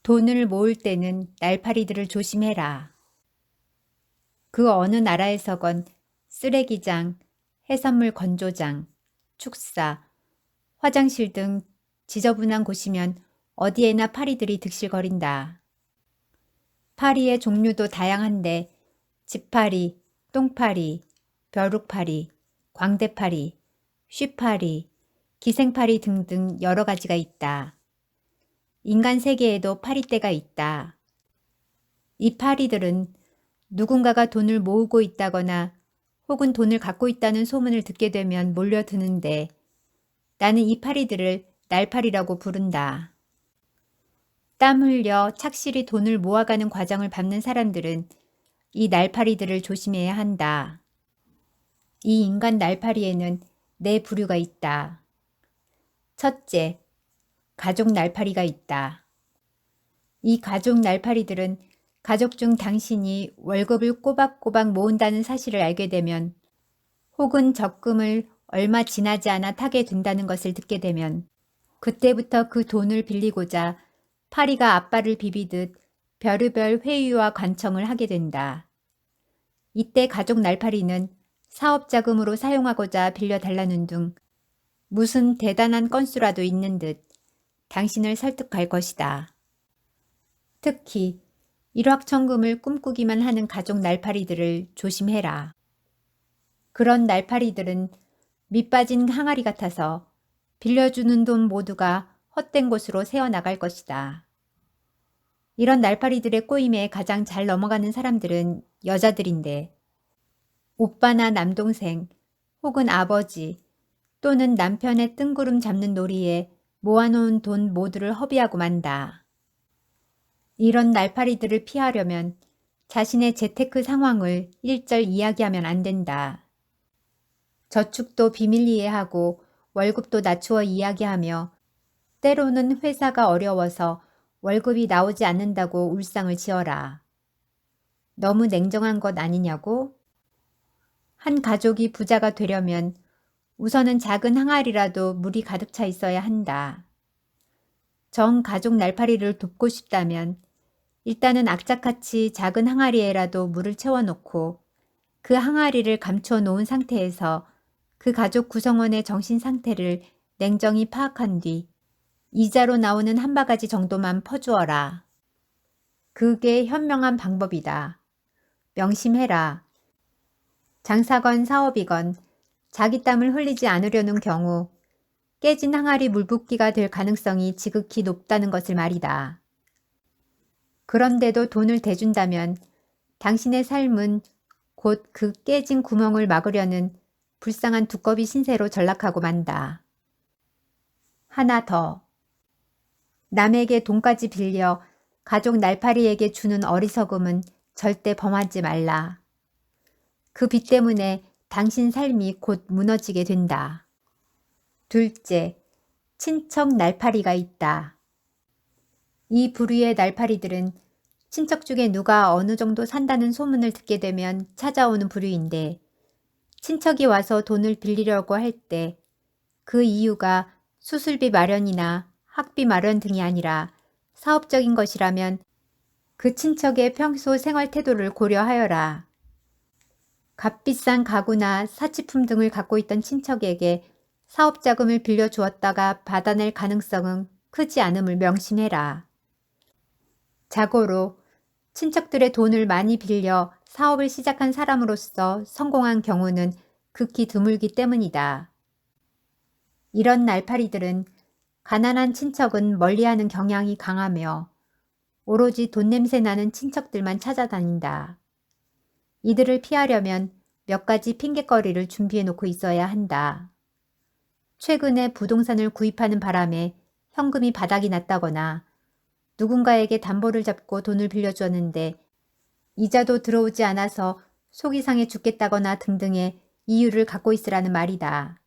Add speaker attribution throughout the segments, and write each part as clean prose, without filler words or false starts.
Speaker 1: 돈을 모을 때는 날파리들을 조심해라. 그 어느 나라에서건 쓰레기장, 해산물 건조장, 축사, 화장실 등 지저분한 곳이면 어디에나 파리들이 득실거린다. 파리의 종류도 다양한데 지파리, 똥파리, 벼룩파리, 광대파리, 쉬파리, 기생파리 등등 여러 가지가 있다. 인간 세계에도 파리떼가 있다. 이 파리들은 누군가가 돈을 모으고 있다거나 혹은 돈을 갖고 있다는 소문을 듣게 되면 몰려드는데 나는 이 파리들을 날파리라고 부른다. 땀 흘려 착실히 돈을 모아가는 과정을 밟는 사람들은 이 날파리들을 조심해야 한다. 이 인간 날파리에는 네 부류가 있다. 첫째, 가족 날파리가 있다. 이 가족 날파리들은 가족 중 당신이 월급을 꼬박꼬박 모은다는 사실을 알게 되면 혹은 적금을 얼마 지나지 않아 타게 된다는 것을 듣게 되면 그때부터 그 돈을 빌리고자 파리가 앞발을 비비듯 별의별 회유와 관청을 하게 된다. 이때 가족 날파리는 사업 자금으로 사용하고자 빌려달라는 둥 무슨 대단한 건수라도 있는 듯 당신을 설득할 것이다. 특히 일확천금을 꿈꾸기만 하는 가족 날파리들을 조심해라. 그런 날파리들은 밑빠진 항아리 같아서 빌려주는 돈 모두가 헛된 곳으로 새어나갈 것이다. 이런 날파리들의 꼬임에 가장 잘 넘어가는 사람들은 여자들인데 오빠나 남동생 혹은 아버지 또는 남편의 뜬구름 잡는 놀이에 모아놓은 돈 모두를 허비하고 만다. 이런 날파리들을 피하려면 자신의 재테크 상황을 일절 이야기하면 안 된다. 저축도 비밀 이해하고 월급도 낮추어 이야기하며 때로는 회사가 어려워서 월급이 나오지 않는다고 울상을 지어라. 너무 냉정한 것 아니냐고? 한 가족이 부자가 되려면 우선은 작은 항아리라도 물이 가득 차 있어야 한다. 정 가족 날파리를 돕고 싶다면 일단은 악착같이 작은 항아리에라도 물을 채워놓고 그 항아리를 감춰 놓은 상태에서 그 가족 구성원의 정신 상태를 냉정히 파악한 뒤 이자로 나오는 한 바가지 정도만 퍼주어라. 그게 현명한 방법이다. 명심해라. 장사건 사업이건 자기 땀을 흘리지 않으려는 경우 깨진 항아리 물붓기가 될 가능성이 지극히 높다는 것을 말이다. 그런데도 돈을 대준다면 당신의 삶은 곧 그 깨진 구멍을 막으려는 불쌍한 두꺼비 신세로 전락하고 만다. 하나 더. 남에게 돈까지 빌려 가족 날파리에게 주는 어리석음은 절대 범하지 말라. 그 빚 때문에 당신 삶이 곧 무너지게 된다. 둘째, 친척 날파리가 있다. 이 부류의 날파리들은 친척 중에 누가 어느 정도 산다는 소문을 듣게 되면 찾아오는 부류인데 친척이 와서 돈을 빌리려고 할 때 그 이유가 수술비 마련이나 학비 마련 등이 아니라 사업적인 것이라면 그 친척의 평소 생활 태도를 고려하여라. 값비싼 가구나 사치품 등을 갖고 있던 친척에게 사업 자금을 빌려주었다가 받아낼 가능성은 크지 않음을 명심해라. 자고로 친척들의 돈을 많이 빌려 사업을 시작한 사람으로서 성공한 경우는 극히 드물기 때문이다. 이런 날파리들은 가난한 친척은 멀리하는 경향이 강하며 오로지 돈 냄새 나는 친척들만 찾아다닌다. 이들을 피하려면 몇 가지 핑곗거리를 준비해 놓고 있어야 한다. 최근에 부동산을 구입하는 바람에 현금이 바닥이 났다거나 누군가에게 담보를 잡고 돈을 빌려주었는데 이자도 들어오지 않아서 속이 상해 죽겠다거나 등등의 이유를 갖고 있으라는 말이다.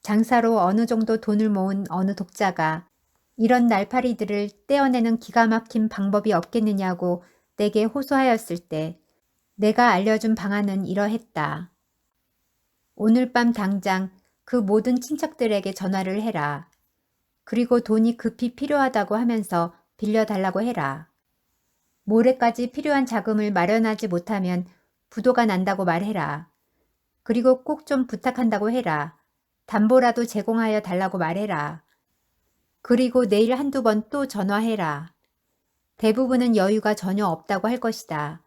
Speaker 1: 장사로 어느 정도 돈을 모은 어느 독자가 이런 날파리들을 떼어내는 기가 막힌 방법이 없겠느냐고 내게 호소하였을 때 내가 알려준 방안은 이러했다. 오늘 밤 당장 그 모든 친척들에게 전화를 해라. 그리고 돈이 급히 필요하다고 하면서 빌려달라고 해라. 모레까지 필요한 자금을 마련하지 못하면 부도가 난다고 말해라. 그리고 꼭 좀 부탁한다고 해라. 담보라도 제공하여 달라고 말해라. 그리고 내일 한두 번 또 전화해라. 대부분은 여유가 전혀 없다고 할 것이다.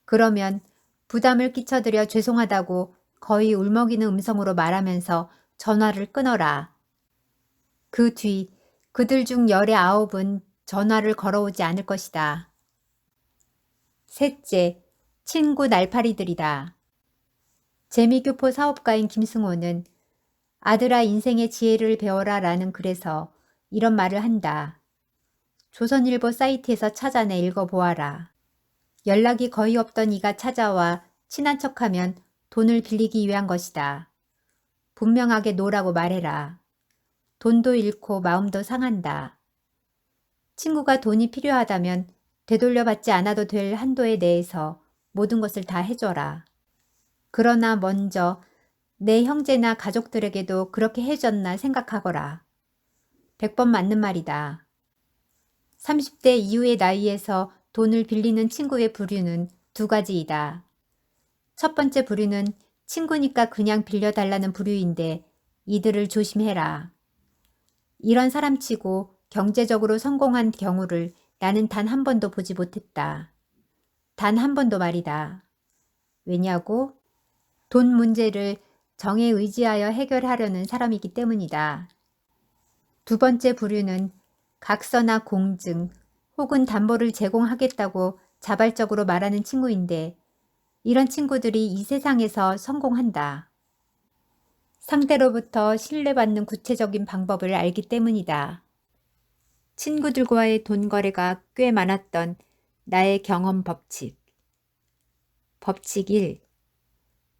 Speaker 1: 그러면 부담을 끼쳐드려 죄송하다고 거의 울먹이는 음성으로 말하면서 전화를 끊어라. 그 뒤 그들 중 열의 9은 전화를 걸어오지 않을 것이다. 셋째, 친구 날파리들이다. 재미교포 사업가인 김승호는 아들아 인생의 지혜를 배워라 라는 글에서 이런 말을 한다. 조선일보 사이트에서 찾아내 읽어보아라. 연락이 거의 없던 이가 찾아와 친한 척하면 돈을 빌리기 위한 것이다. 분명하게 노라고 말해라. 돈도 잃고 마음도 상한다. 친구가 돈이 필요하다면 되돌려받지 않아도 될 한도에 내에서 모든 것을 다 해줘라. 그러나 먼저 내 형제나 가족들에게도 그렇게 해줬나 생각하거라. 100번 맞는 말이다. 30대 이후의 나이에서 돈을 빌리는 친구의 부류는 두 가지이다. 첫 번째 부류는 친구니까 그냥 빌려달라는 부류인데 이들을 조심해라. 이런 사람치고 경제적으로 성공한 경우를 나는 단 한 번도 보지 못했다. 단 한 번도 말이다. 왜냐고? 돈 문제를 정에 의지하여 해결하려는 사람이기 때문이다. 두 번째 부류는 각서나 공증 혹은 담보를 제공하겠다고 자발적으로 말하는 친구인데 이런 친구들이 이 세상에서 성공한다. 상대로부터 신뢰받는 구체적인 방법을 알기 때문이다. 친구들과의 돈 거래가 꽤 많았던 나의 경험 법칙. 법칙 1.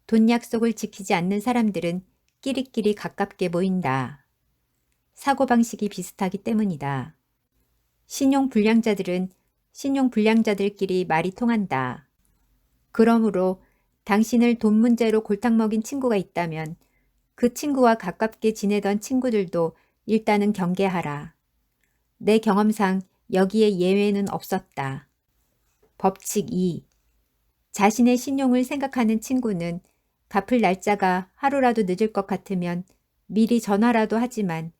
Speaker 1: 돈 약속을 지키지 않는 사람들은 끼리끼리 가깝게 모인다. 사고방식이 비슷하기 때문이다. 신용불량자들은 신용불량자들끼리 말이 통한다. 그러므로 당신을 돈 문제로 골탕 먹인 친구가 있다면 그 친구와 가깝게 지내던 친구들도 일단은 경계하라. 내 경험상 여기에 예외는 없었다. 법칙 2. 자신의 신용을 생각하는 친구는 갚을 날짜가 하루라도 늦을 것 같으면 미리 전화라도 하지만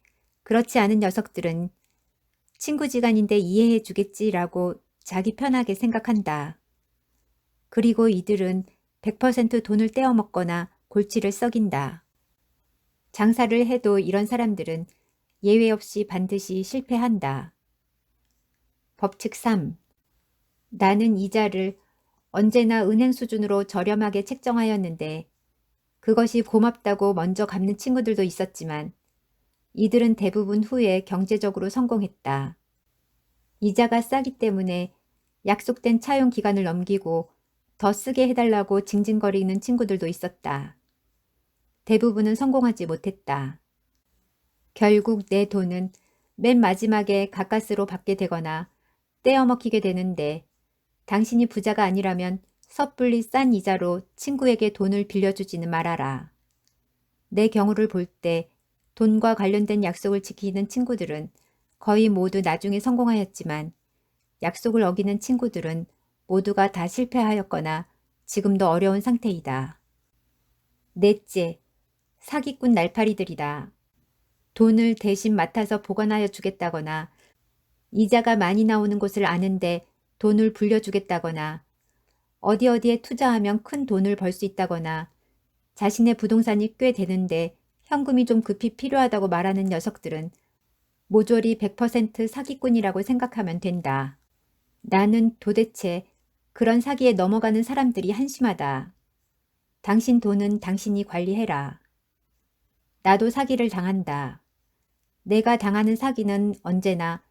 Speaker 1: 그렇지 않은 녀석들은 친구지간인데 이해해 주겠지라고 자기 편하게 생각한다. 그리고 이들은 100% 돈을 떼어먹거나 골치를 썩인다. 장사를 해도 이런 사람들은 예외 없이 반드시 실패한다. 법칙 3. 나는 이자를 언제나 은행 수준으로 저렴하게 책정하였는데 그것이 고맙다고 먼저 갚는 친구들도 있었지만 이들은 대부분 후에 경제적으로 성공했다. 이자가 싸기 때문에 약속된 차용 기간을 넘기고 더 쓰게 해달라고 징징거리는 친구들도 있었다. 대부분은 성공하지 못했다. 결국 내 돈은 맨 마지막에 가까스로 받게 되거나 떼어먹히게 되는데 당신이 부자가 아니라면 섣불리 싼 이자로 친구에게 돈을 빌려주지는 말아라. 내 경우를 볼 때 돈과 관련된 약속을 지키는 친구들은 거의 모두 나중에 성공하였지만 약속을 어기는 친구들은 모두가 다 실패하였거나 지금도 어려운 상태이다. 넷째, 사기꾼 날파리들이다. 돈을 대신 맡아서 보관하여 주겠다거나 이자가 많이 나오는 곳을 아는데 돈을 불려주겠다거나 어디에 투자하면 큰 돈을 벌 수 있다거나 자신의 부동산이 꽤 되는데 현금이 좀 급히 필요하다고 말하는 녀석들은 모조리 100% 사기꾼이라고 생각하면 된다. 나는 도대체 그런 사기에 넘어가는 사람들이 한심하다. 당신 돈은 당신이 관리해라. 나도 사기를 당한다. 내가 당하는 사기는 언제나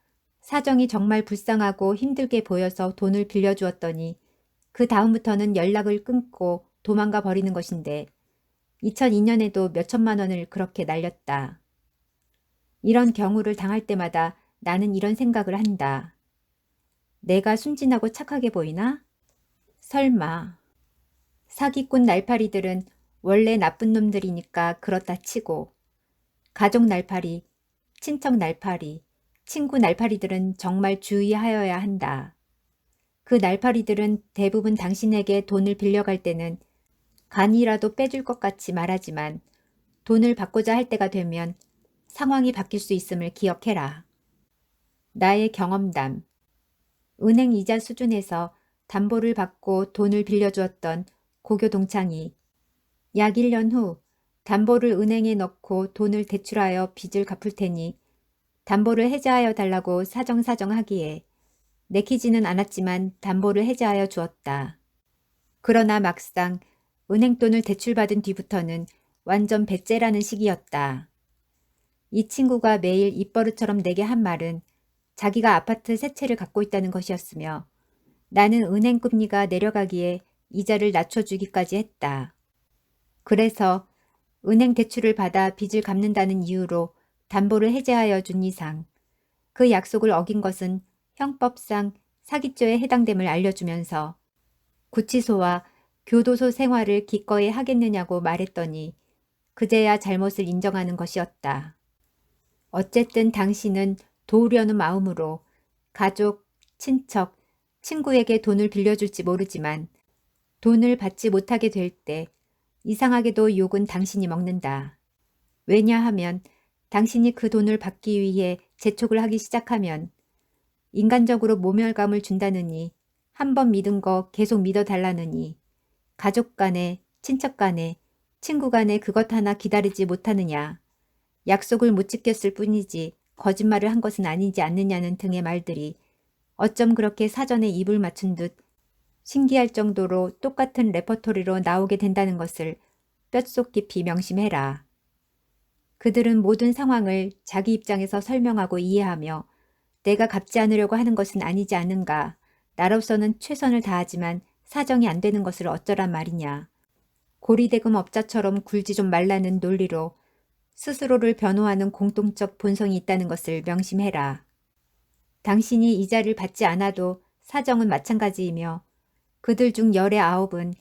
Speaker 1: 사정이 정말 불쌍하고 힘들게 보여서 돈을 빌려주었더니 그 다음부터는 연락을 끊고 도망가 버리는 것인데 2002년에도 몇천만 원을 그렇게 날렸다. 이런 경우를 당할 때마다 나는 이런 생각을 한다. 내가 순진하고 착하게 보이나? 설마. 사기꾼 날파리들은 원래 나쁜 놈들이니까 그렇다 치고 가족 날파리, 친척 날파리, 친구 날파리들은 정말 주의하여야 한다. 그 날파리들은 대부분 당신에게 돈을 빌려갈 때는 간이라도 빼줄 것 같이 말하지만 돈을 받고자 할 때가 되면 상황이 바뀔 수 있음을 기억해라. 나의 경험담. 은행 이자 수준에서 담보를 받고 돈을 빌려주었던 고교 동창이 약 1년 후 담보를 은행에 넣고 돈을 대출하여 빚을 갚을 테니 담보를 해지하여 달라고 사정하기에 내키지는 않았지만 담보를 해지하여 주었다. 그러나 막상 은행 돈을 대출받은 뒤부터는 완전 배째라는 시기였다. 이 친구가 매일 입버릇처럼 내게 한 말은 자기가 아파트 세 채를 갖고 있다는 것이었으며 나는 은행 금리가 내려가기에 이자를 낮춰주기까지 했다. 그래서 은행 대출을 받아 빚을 갚는다는 이유로 담보를 해제하여 준 이상 그 약속을 어긴 것은 형법상 사기죄에 해당됨을 알려주면서 구치소와 교도소 생활을 기꺼이 하겠느냐고 말했더니 그제야 잘못을 인정하는 것이었다. 어쨌든 당신은 도우려는 마음으로 가족, 친척, 친구에게 돈을 빌려줄지 모르지만 돈을 받지 못하게 될 때 이상하게도 욕은 당신이 먹는다. 왜냐하면 당신이 그 돈을 받기 위해 재촉을 하기 시작하면 인간적으로 모멸감을 준다느니 한 번 믿은 거 계속 믿어달라느니 가족 간에 친척 간에 친구 간에 그것 하나 기다리지 못하느냐 약속을 못 지켰을 뿐이지 거짓말을 한 것은 아니지 않느냐는 등의 말들이 어쩜 그렇게 사전에 입을 맞춘 듯 신기할 정도로 똑같은 레퍼토리로 나오게 된다는 것을 뼛속 깊이 명심해라. 그들은 모든 상황을 자기 입장에서 설명하고 이해하며 내가 갚지 않으려고 하는 것은 아니지 않은가. 나로서는 최선을 다하지만 사정이 안 되는 것을 어쩌란 말이냐. 고리대금 업자처럼 굴지 좀 말라는 논리로 스스로를 변호하는 공통적 본성이 있다는 것을 명심해라. 당신이 이자를 받지 않아도 사정은 마찬가지이며 그들 중 열의 9은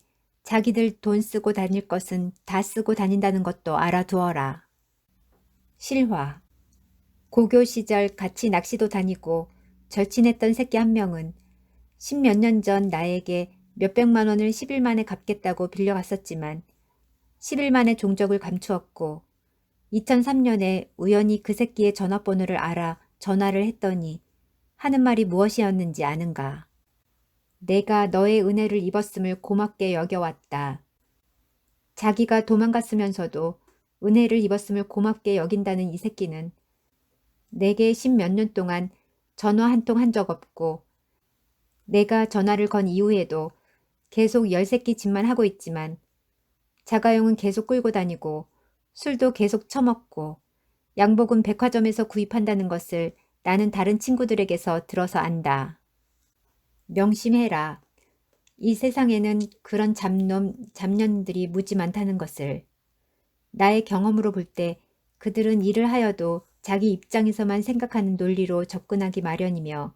Speaker 1: 자기들 돈 쓰고 다닐 것은 다 쓰고 다닌다는 것도 알아두어라. 실화. 고교 시절 같이 낚시도 다니고 절친했던 새끼 한 명은 10몇 년 전 나에게 몇백만 원을 10일 만에 갚겠다고 빌려갔었지만 10일 만에 종적을 감추었고 2003년에 우연히 그 새끼의 전화번호를 알아 전화를 했더니 하는 말이 무엇이었는지 아는가. 내가 너의 은혜를 입었음을 고맙게 여겨왔다. 자기가 도망갔으면서도 은혜를 입었음을 고맙게 여긴다는 이 새끼는 내게 10몇 년 동안 전화 한 통 한 적 없고 내가 전화를 건 이후에도 계속 열 새끼 짓만 하고 있지만 자가용은 계속 끌고 다니고 술도 계속 처먹고 양복은 백화점에서 구입한다는 것을 나는 다른 친구들에게서 들어서 안다. 명심해라. 이 세상에는 그런 잡년들이 무지 많다는 것을. 나의 경험으로 볼 때 그들은 일을 하여도 자기 입장에서만 생각하는 논리로 접근하기 마련이며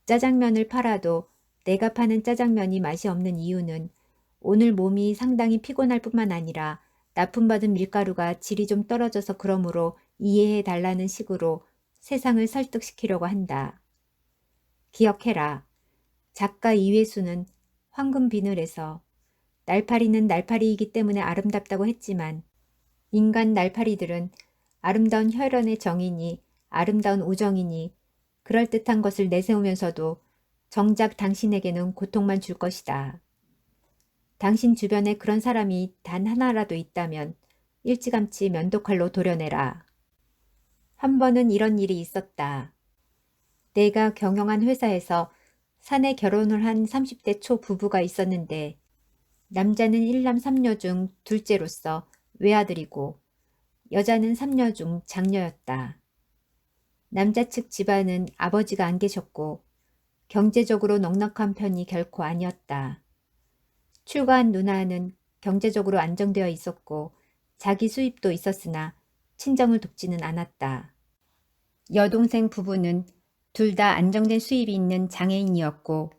Speaker 1: 짜장면을 팔아도 내가 파는 짜장면이 맛이 없는 이유는 오늘 몸이 상당히 피곤할 뿐만 아니라 납품받은 밀가루가 질이 좀 떨어져서 그러므로 이해해 달라는 식으로 세상을 설득시키려고 한다. 기억해라. 작가 이회수는 황금 비늘에서 날파리는 날파리이기 때문에 아름답다고 했지만 인간 날파리들은 아름다운 혈연의 정이니 아름다운 우정이니 그럴듯한 것을 내세우면서도 정작 당신에게는 고통만 줄 것이다. 당신 주변에 그런 사람이 단 하나라도 있다면 일찌감치 면도칼로 도려내라. 한 번은 이런 일이 있었다. 내가 경영한 회사에서 사내 결혼을 한 30대 초 부부가 있었는데 남자는 1남 3녀 중 둘째로서 외아들이고 여자는 3녀 중 장녀였다. 남자 측 집안은 아버지가 안 계셨고 경제적으로 넉넉한 편이 결코 아니었다. 출가한 누나는 경제적으로 안정되어 있었고 자기 수입도 있었으나 친정을 돕지는 않았다. 여동생 부부는 둘 다 안정된 수입이 있는 장애인이었고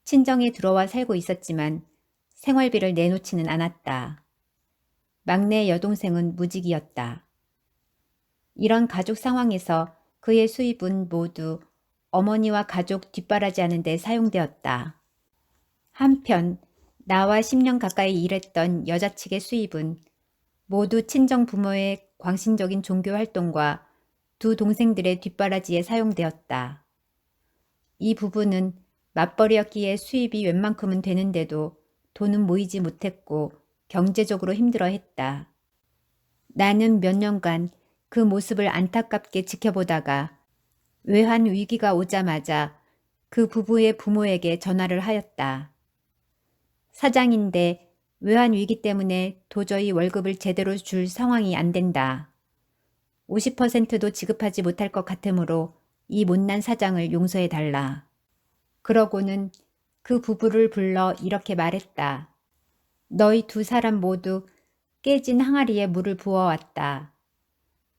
Speaker 1: 친정에 들어와 살고 있었지만 생활비를 내놓지는 않았다. 막내 여동생은 무직이었다. 이런 가족 상황에서 그의 수입은 모두 어머니와 가족 뒷바라지하는 데 사용되었다. 한편 나와 10년 가까이 일했던 여자 측의 수입은 모두 친정 부모의 광신적인 종교 활동과 두 동생들의 뒷바라지에 사용되었다. 이 부부는 맞벌이였기에 수입이 웬만큼은 되는데도 돈은 모이지 못했고 경제적으로 힘들어했다. 나는 몇 년간 그 모습을 안타깝게 지켜보다가 외환 위기가 오자마자 그 부부의 부모에게 전화를 하였다. 사장인데 외환 위기 때문에 도저히 월급을 제대로 줄 상황이 안 된다. 50%도 지급하지 못할 것 같으므로 이 못난 사장을 용서해 달라. 그러고는 그 부부를 불러 이렇게 말했다. 너희 두 사람 모두 깨진 항아리에 물을 부어왔다.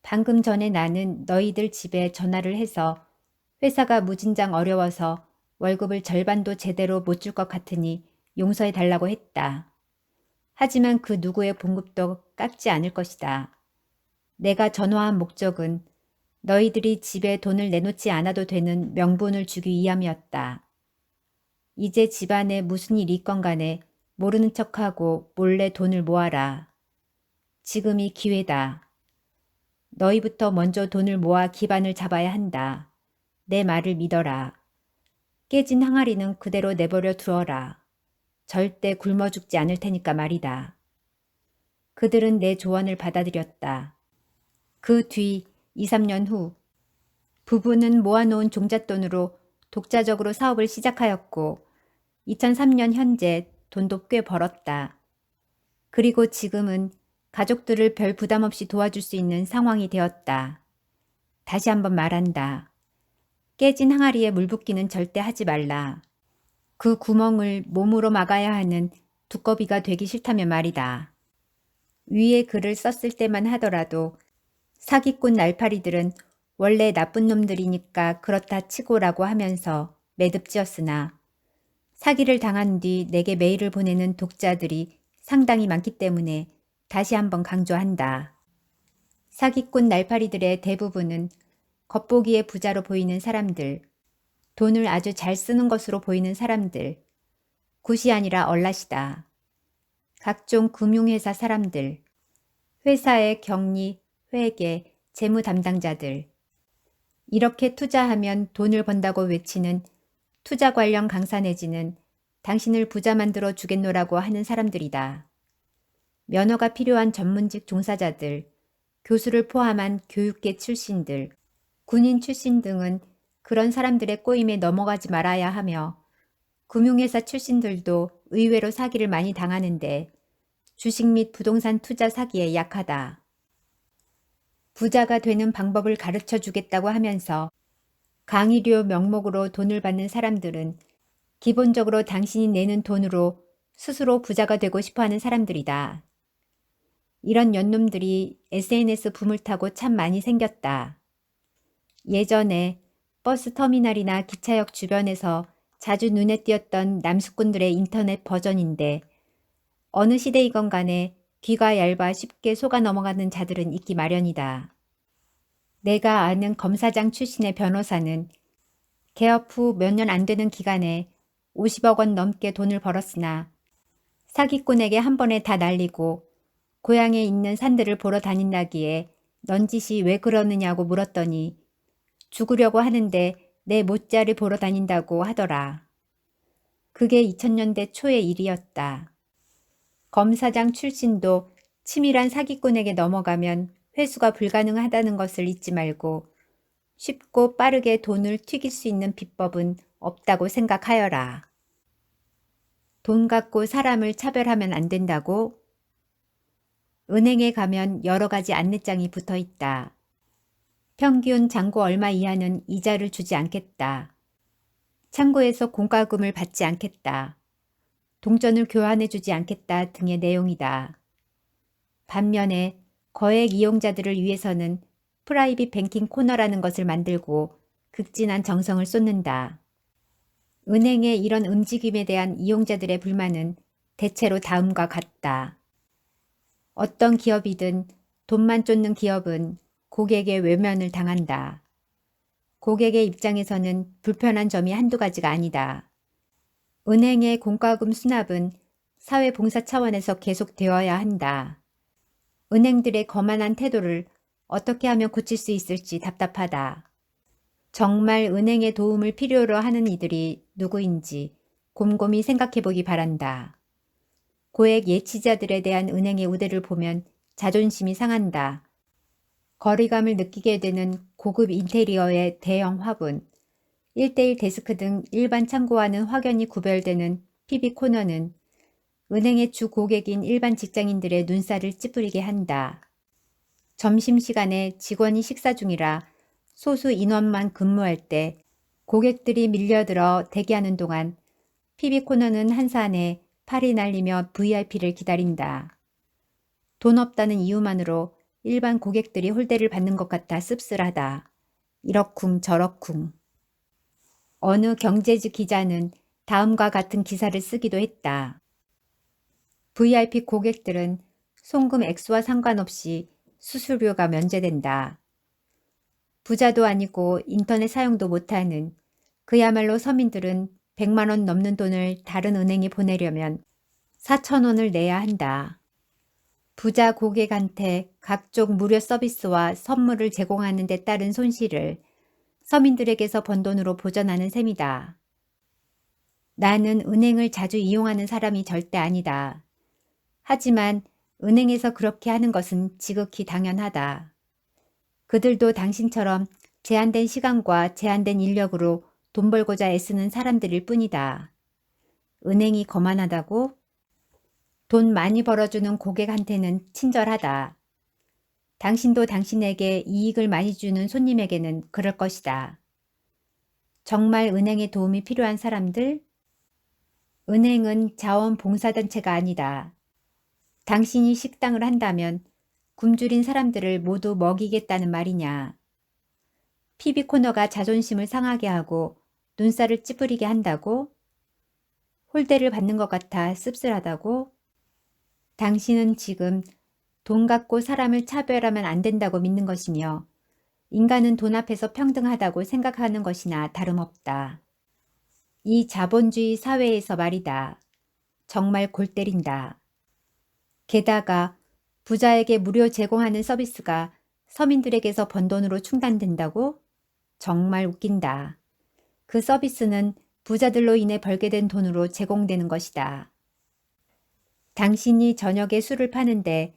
Speaker 1: 방금 전에 나는 너희들 집에 전화를 해서 회사가 무진장 어려워서 월급을 절반도 제대로 못 줄 것 같으니 용서해 달라고 했다. 하지만 그 누구의 봉급도 깎지 않을 것이다. 내가 전화한 목적은 너희들이 집에 돈을 내놓지 않아도 되는 명분을 주기 위함이었다. 이제 집안에 무슨 일이 있건 간에 모르는 척하고 몰래 돈을 모아라. 지금이 기회다. 너희부터 먼저 돈을 모아 기반을 잡아야 한다. 내 말을 믿어라. 깨진 항아리는 그대로 내버려 두어라. 절대 굶어 죽지 않을 테니까 말이다. 그들은 내 조언을 받아들였다. 그 뒤 2, 3년 후 부부는 모아놓은 종잣돈으로 독자적으로 사업을 시작하였고 2003년 현재 돈도 꽤 벌었다. 그리고 지금은 가족들을 별 부담 없이 도와줄 수 있는 상황이 되었다. 다시 한번 말한다. 깨진 항아리에 물 붓기는 절대 하지 말라. 그 구멍을 몸으로 막아야 하는 두꺼비가 되기 싫다면 말이다. 위에 글을 썼을 때만 하더라도 사기꾼 날파리들은 원래 나쁜 놈들이니까 그렇다 치고라고 하면서 매듭지었으나 사기를 당한 뒤 내게 메일을 보내는 독자들이 상당히 많기 때문에 다시 한번 강조한다. 사기꾼 날파리들의 대부분은 겉보기에 부자로 보이는 사람들, 돈을 아주 잘 쓰는 것으로 보이는 사람들, 굿이 아니라 얼랏이다. 각종 금융회사 사람들, 회사의 격리, 회계, 재무 담당자들, 이렇게 투자하면 돈을 번다고 외치는 투자 관련 강사 내지는 당신을 부자 만들어 주겠노라고 하는 사람들이다. 면허가 필요한 전문직 종사자들, 교수를 포함한 교육계 출신들, 군인 출신 등은 그런 사람들의 꼬임에 넘어가지 말아야 하며 금융회사 출신들도 의외로 사기를 많이 당하는데 주식 및 부동산 투자 사기에 약하다. 부자가 되는 방법을 가르쳐 주겠다고 하면서 강의료 명목으로 돈을 받는 사람들은 기본적으로 당신이 내는 돈으로 스스로 부자가 되고 싶어하는 사람들이다. 이런 연놈들이 SNS 붐을 타고 참 많이 생겼다. 예전에 버스 터미널이나 기차역 주변에서 자주 눈에 띄었던 남수꾼들의 인터넷 버전인데 어느 시대이건 간에 귀가 얇아 쉽게 속아 넘어가는 자들은 있기 마련이다. 내가 아는 검사장 출신의 변호사는 개업 후 몇 년 안 되는 기간에 50억 원 넘게 돈을 벌었으나 사기꾼에게 한 번에 다 날리고 고향에 있는 산들을 보러 다닌다기에 넌짓이 왜 그러느냐고 물었더니 죽으려고 하는데 내 모짜를 보러 다닌다고 하더라. 그게 2000년대 초의 일이었다. 검사장 출신도 치밀한 사기꾼에게 넘어가면 회수가 불가능하다는 것을 잊지 말고 쉽고 빠르게 돈을 튀길 수 있는 비법은 없다고 생각하여라. 돈 갖고 사람을 차별하면 안 된다고? 은행에 가면 여러 가지 안내장이 붙어 있다. 평균 잔고 얼마 이하는 이자를 주지 않겠다. 창구에서 공과금을 받지 않겠다. 동전을 교환해 주지 않겠다 등의 내용이다. 반면에 거액 이용자들을 위해서는 프라이빗 뱅킹 코너라는 것을 만들고 극진한 정성을 쏟는다. 은행의 이런 움직임에 대한 이용자들의 불만은 대체로 다음과 같다. 어떤 기업이든 돈만 쫓는 기업은 고객의 외면을 당한다. 고객의 입장에서는 불편한 점이 한두 가지가 아니다. 은행의 공과금 수납은 사회봉사 차원에서 계속되어야 한다. 은행들의 거만한 태도를 어떻게 하면 고칠 수 있을지 답답하다. 정말 은행의 도움을 필요로 하는 이들이 누구인지 곰곰이 생각해보기 바란다. 고액 예치자들에 대한 은행의 우대를 보면 자존심이 상한다. 거리감을 느끼게 되는 고급 인테리어의 대형 화분, 1대1 데스크 등 일반 창고와는 확연히 구별되는 PB 코너는 은행의 주 고객인 일반 직장인들의 눈살을 찌푸리게 한다. 점심시간에 직원이 식사 중이라 소수 인원만 근무할 때 고객들이 밀려들어 대기하는 동안 PB 코너는 한산해 팔이 날리며 VIP를 기다린다. 돈 없다는 이유만으로 일반 고객들이 홀대를 받는 것 같아 씁쓸하다. 이러쿵 저러쿵. 어느 경제지 기자는 다음과 같은 기사를 쓰기도 했다. VIP 고객들은 송금 액수와 상관없이 수수료가 면제된다. 부자도 아니고 인터넷 사용도 못하는 그야말로 서민들은 100만 원 넘는 돈을 다른 은행에 보내려면 4,000원을 내야 한다. 부자 고객한테 각종 무료 서비스와 선물을 제공하는 데 따른 손실을 서민들에게서 번 돈으로 보전하는 셈이다. 나는 은행을 자주 이용하는 사람이 절대 아니다. 하지만 은행에서 그렇게 하는 것은 지극히 당연하다. 그들도 당신처럼 제한된 시간과 제한된 인력으로 돈 벌고자 애쓰는 사람들일 뿐이다. 은행이 거만하다고? 돈 많이 벌어주는 고객한테는 친절하다. 당신도 당신에게 이익을 많이 주는 손님에게는 그럴 것이다. 정말 은행의 도움이 필요한 사람들? 은행은 자원봉사단체가 아니다. 당신이 식당을 한다면 굶주린 사람들을 모두 먹이겠다는 말이냐. PB코너가 자존심을 상하게 하고 눈살을 찌푸리게 한다고? 홀대를 받는 것 같아 씁쓸하다고? 당신은 지금 돈 갖고 사람을 차별하면 안 된다고 믿는 것이며 인간은 돈 앞에서 평등하다고 생각하는 것이나 다름없다. 이 자본주의 사회에서 말이다. 정말 골 때린다. 게다가 부자에게 무료 제공하는 서비스가 서민들에게서 번 돈으로 충당된다고? 정말 웃긴다. 그 서비스는 부자들로 인해 벌게 된 돈으로 제공되는 것이다. 당신이 저녁에 술을 파는데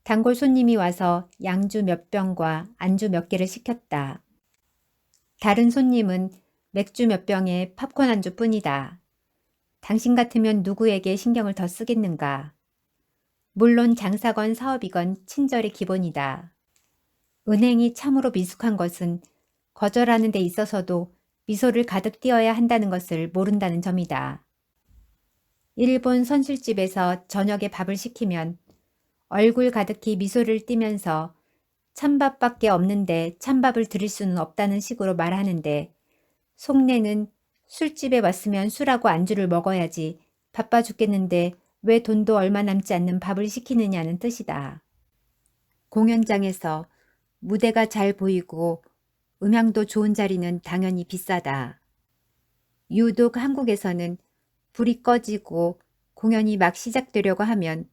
Speaker 1: 단골 손님이 와서 양주 몇 병과 안주 몇 개를 시켰다. 다른 손님은 맥주 몇 병에 팝콘 안주 뿐이다. 당신 같으면 누구에게 신경을 더 쓰겠는가? 물론 장사건 사업이건 친절이 기본이다. 은행이 참으로 미숙한 것은 거절하는 데 있어서도 미소를 가득 띄어야 한다는 것을 모른다는 점이다. 일본 선술집에서 저녁에 밥을 시키면 얼굴 가득히 미소를 띠면서 찬밥밖에 없는데 찬밥을 드릴 수는 없다는 식으로 말하는데 속내는 술집에 왔으면 술하고 안주를 먹어야지 바빠 죽겠는데 왜 돈도 얼마 남지 않는 밥을 시키느냐는 뜻이다. 공연장에서 무대가 잘 보이고 음향도 좋은 자리는 당연히 비싸다. 유독 한국에서는 불이 꺼지고 공연이 막 시작되려고 하면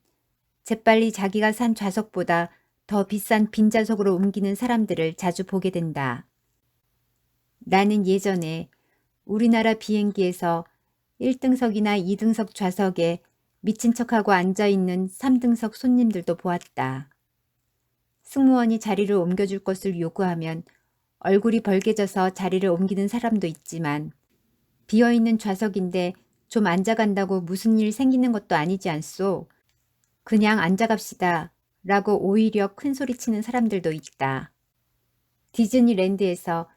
Speaker 1: 재빨리 자기가 산 좌석보다 더 비싼 빈좌석으로 옮기는 사람들을 자주 보게 된다. 나는 예전에 우리나라 비행기에서 1등석이나 2등석 좌석에 미친 척하고 앉아있는 3등석 손님들도 보았다. 승무원이 자리를 옮겨줄 것을 요구하면 얼굴이 벌개져서 자리를 옮기는 사람도 있지만 비어있는 좌석인데 좀 앉아간다고 무슨 일 생기는 것도 아니지 않소. 그냥 앉아갑시다 라고 오히려 큰소리치는 사람들도 있다. 디즈니랜드에서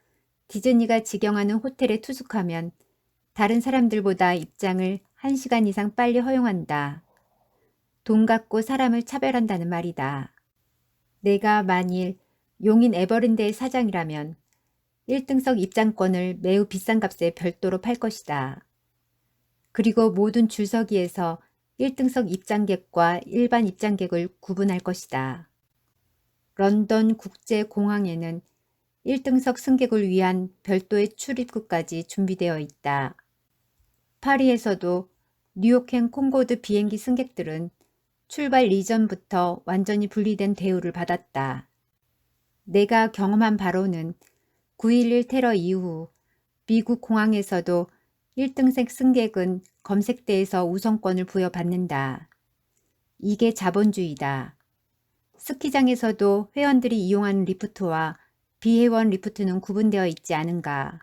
Speaker 1: 디즈니가 직영하는 호텔에 투숙하면 다른 사람들보다 입장을 1시간 이상 빨리 허용한다. 돈 갖고 사람을 차별한다는 말이다. 내가 만일 용인 에버랜드의 사장이라면 1등석 입장권을 매우 비싼 값에 별도로 팔 것이다. 그리고 모든 줄서기에서 1등석 입장객과 일반 입장객을 구분할 것이다. 런던 국제공항에는 1등석 승객을 위한 별도의 출입구까지 준비되어 있다. 파리에서도 뉴욕행 콩고드 비행기 승객들은 출발 이전부터 완전히 분리된 대우를 받았다. 내가 경험한 바로는 9.11 테러 이후 미국 공항에서도 1등석 승객은 검색대에서 우선권을 부여받는다. 이게 자본주의다. 스키장에서도 회원들이 이용하는 리프트와 비회원 리프트는 구분되어 있지 않은가.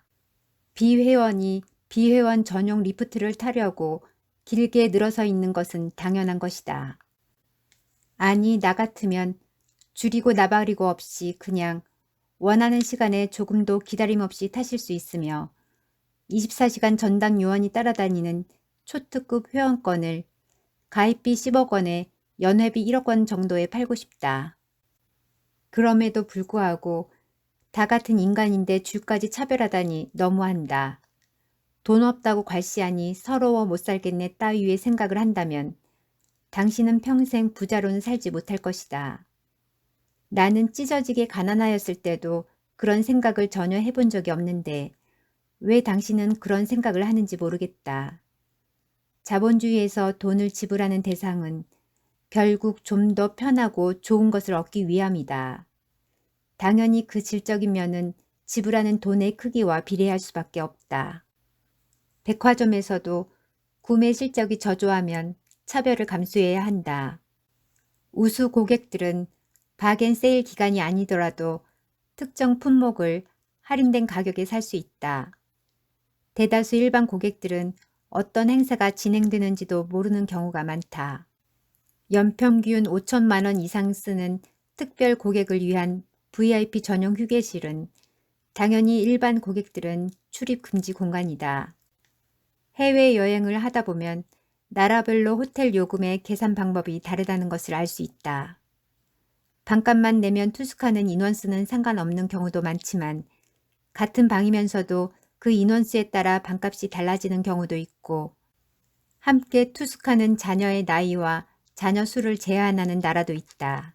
Speaker 1: 비회원이 비회원 전용 리프트를 타려고 길게 늘어서 있는 것은 당연한 것이다. 아니, 나 같으면 줄이고 나발이고 없이 그냥 원하는 시간에 조금도 기다림 없이 타실 수 있으며 24시간 전담 요원이 따라다니는 초특급 회원권을 가입비 10억 원에 연회비 1억 원 정도에 팔고 싶다. 그럼에도 불구하고 다 같은 인간인데 줄까지 차별하다니 너무한다. 돈 없다고 괄시하니 서러워 못 살겠네 따위의 생각을 한다면 당신은 평생 부자로는 살지 못할 것이다. 나는 찢어지게 가난하였을 때도 그런 생각을 전혀 해본 적이 없는데 왜 당신은 그런 생각을 하는지 모르겠다. 자본주의에서 돈을 지불하는 대상은 결국 좀 더 편하고 좋은 것을 얻기 위함이다. 당연히 그 질적인 면은 지불하는 돈의 크기와 비례할 수밖에 없다. 백화점에서도 구매 실적이 저조하면 차별을 감수해야 한다. 우수 고객들은 박앤세일 기간이 아니더라도 특정 품목을 할인된 가격에 살 수 있다. 대다수 일반 고객들은 어떤 행사가 진행되는지도 모르는 경우가 많다. 연평균 5천만 원 이상 쓰는 특별 고객을 위한 VIP 전용 휴게실은 당연히 일반 고객들은 출입 금지 공간이다. 해외여행을 하다 보면 나라별로 호텔 요금의 계산 방법이 다르다는 것을 알 수 있다. 방값만 내면 투숙하는 인원수는 상관없는 경우도 많지만 같은 방이면서도 그 인원수에 따라 방값이 달라지는 경우도 있고 함께 투숙하는 자녀의 나이와 자녀 수를 제한하는 나라도 있다.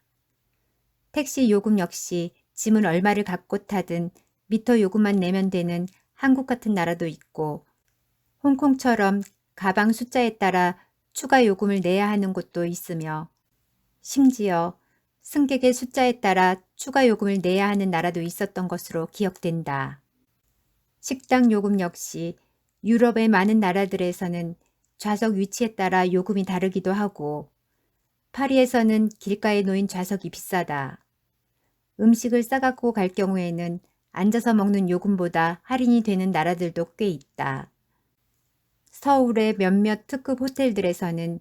Speaker 1: 택시 요금 역시 짐을 얼마를 갖고 타든 미터 요금만 내면 되는 한국 같은 나라도 있고 홍콩처럼 가방 숫자에 따라 추가 요금을 내야 하는 곳도 있으며 심지어 승객의 숫자에 따라 추가 요금을 내야 하는 나라도 있었던 것으로 기억된다. 식당 요금 역시 유럽의 많은 나라들에서는 좌석 위치에 따라 요금이 다르기도 하고 파리에서는 길가에 놓인 좌석이 비싸다. 음식을 싸갖고 갈 경우에는 앉아서 먹는 요금보다 할인이 되는 나라들도 꽤 있다. 서울의 몇몇 특급 호텔들에서는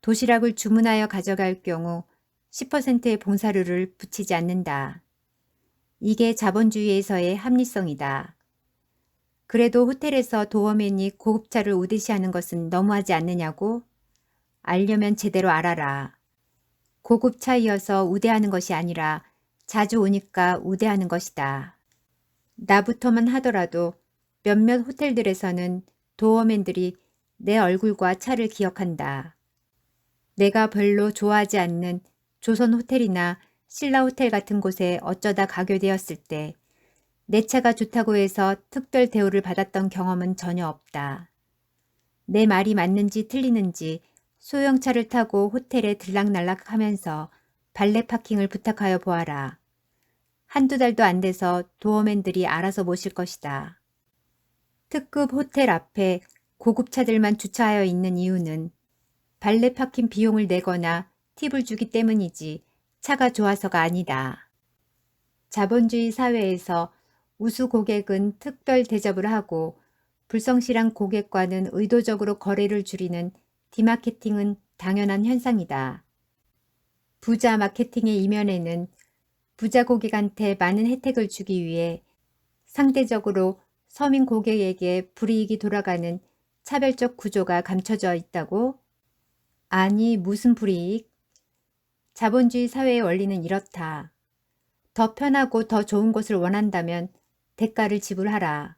Speaker 1: 도시락을 주문하여 가져갈 경우 10%의 봉사료를 붙이지 않는다. 이게 자본주의에서의 합리성이다. 그래도 호텔에서 도어맨이 고급차를 우대시하는 것은 너무하지 않느냐고? 알려면 제대로 알아라. 고급차이어서 우대하는 것이 아니라 자주 오니까 우대하는 것이다. 나부터만 하더라도 몇몇 호텔들에서는 도어맨들이 내 얼굴과 차를 기억한다. 내가 별로 좋아하지 않는 조선 호텔이나 신라 호텔 같은 곳에 어쩌다 가게 되었을 때 내 차가 좋다고 해서 특별 대우를 받았던 경험은 전혀 없다. 내 말이 맞는지 틀리는지 소형차를 타고 호텔에 들락날락 하면서 발레 파킹을 부탁하여 보아라. 한두 달도 안 돼서 도어맨들이 알아서 모실 것이다. 특급 호텔 앞에 고급차들만 주차하여 있는 이유는 발레 파킹 비용을 내거나 팁을 주기 때문이지 차가 좋아서가 아니다. 자본주의 사회에서 우수 고객은 특별 대접을 하고 불성실한 고객과는 의도적으로 거래를 줄이는 디마케팅은 당연한 현상이다. 부자 마케팅의 이면에는 부자 고객한테 많은 혜택을 주기 위해 상대적으로 서민 고객에게 불이익이 돌아가는 차별적 구조가 감춰져 있다고? 아니, 무슨 불이익? 자본주의 사회의 원리는 이렇다. 더 편하고 더 좋은 곳을 원한다면 대가를 지불하라.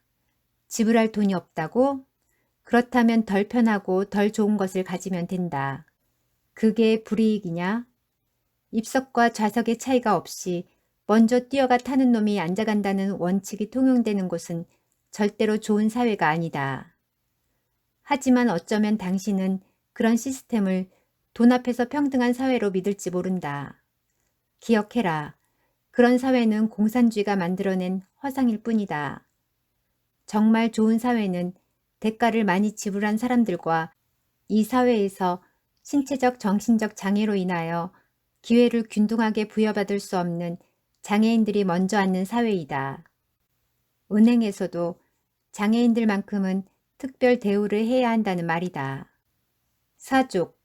Speaker 1: 지불할 돈이 없다고? 그렇다면 덜 편하고 덜 좋은 것을 가지면 된다. 그게 불이익이냐? 입석과 좌석의 차이가 없이 먼저 뛰어가 타는 놈이 앉아간다는 원칙이 통용되는 곳은 절대로 좋은 사회가 아니다. 하지만 어쩌면 당신은 그런 시스템을 돈 앞에서 평등한 사회로 믿을지 모른다. 기억해라. 그런 사회는 공산주의가 만들어낸 허상일 뿐이다. 정말 좋은 사회는 대가를 많이 지불한 사람들과 이 사회에서 신체적 정신적 장애로 인하여 기회를 균등하게 부여받을 수 없는 장애인들이 먼저 앉는 사회이다. 은행에서도 장애인들만큼은 특별 대우를 해야 한다는 말이다. 사족.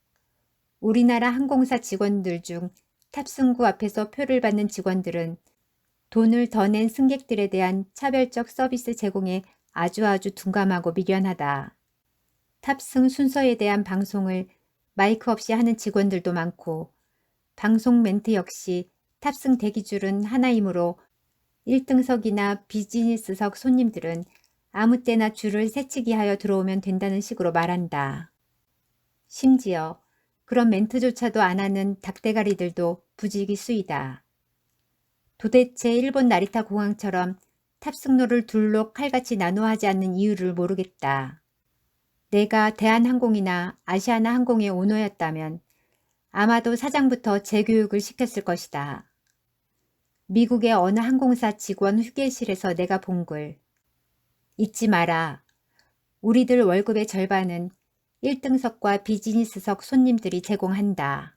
Speaker 1: 우리나라 항공사 직원들 중 탑승구 앞에서 표를 받는 직원들은 돈을 더 낸 승객들에 대한 차별적 서비스 제공에 아주 둔감하고 미련하다. 탑승 순서에 대한 방송을 마이크 없이 하는 직원들도 많고 방송 멘트 역시 탑승 대기줄은 하나이므로 1등석이나 비즈니스석 손님들은 아무 때나 줄을 새치기 하여 들어오면 된다는 식으로 말한다. 심지어 그런 멘트조차도 안 하는 닭대가리들도 부지기수이다. 도대체 일본 나리타 공항처럼 탑승로를 둘로 칼같이 나누어 하지 않는 이유를 모르겠다. 내가 대한항공이나 아시아나 항공의 오너였다면 아마도 사장부터 재교육을 시켰을 것이다. 미국의 어느 항공사 직원 휴게실에서 내가 본 글. 잊지 마라. 우리들 월급의 절반은 1등석과 비즈니스석 손님들이 제공한다.